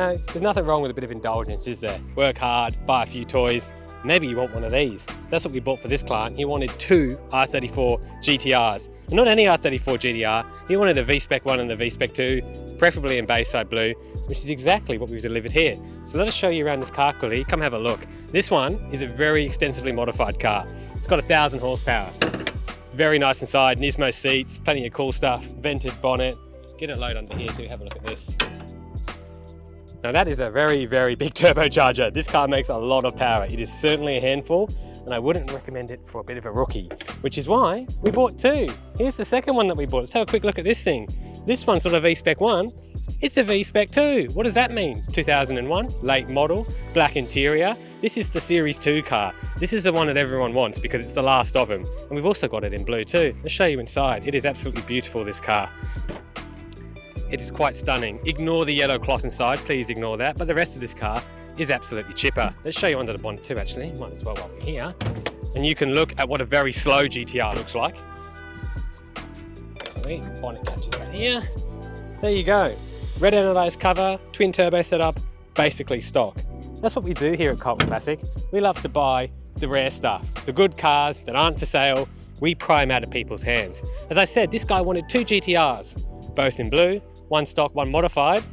know, there's nothing wrong with a bit of indulgence, is there? Work hard, buy a few toys. Maybe you want one of these. That's what we bought for this client. He wanted two R34 GT-Rs. And not any R34 GT-R, he wanted a V-Spec I and a V-Spec II, preferably in Bayside Blue, which is exactly what we've delivered here. So let us show you around this car quickly. Come have a look. This one is a very extensively modified car. It's got 1,000 horsepower. Very nice inside, Nismo seats, plenty of cool stuff, vented bonnet. Get it load under here too, have a look at this. Now that is a very, very big turbocharger. This car makes a lot of power. It is certainly a handful, and I wouldn't recommend it for a bit of a rookie, which is why we bought two. Here's the second one that we bought. Let's have a quick look at this thing. This one's not a V-Spec I, it's a V-Spec II. What does that mean? 2001, late model, black interior. This is the Series 2 car. This is the one that everyone wants because it's the last of them. And we've also got it in blue too. Let's show you inside. It is absolutely beautiful, this car. It is quite stunning. Ignore the yellow cloth inside, please ignore that. But the rest of this car is absolutely chipper. Let's show you under the bonnet too, actually. Might as well while we're here. And you can look at what a very slow GT-R looks like. Bonnet catches right here. There you go. Red anodized cover, twin turbo setup, basically stock. That's what we do here at Colton Classic. We love to buy the rare stuff, the good cars that aren't for sale. We pry them out of people's hands. As I said, this guy wanted two GT-Rs, both in blue, one stock, one modified.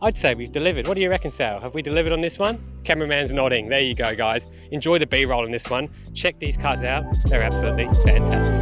I'd say we've delivered. What do you reckon, Sal? Have we delivered on this one? Cameraman's nodding. There you go, guys. Enjoy the B-roll in this one. Check these cars out. They're absolutely fantastic.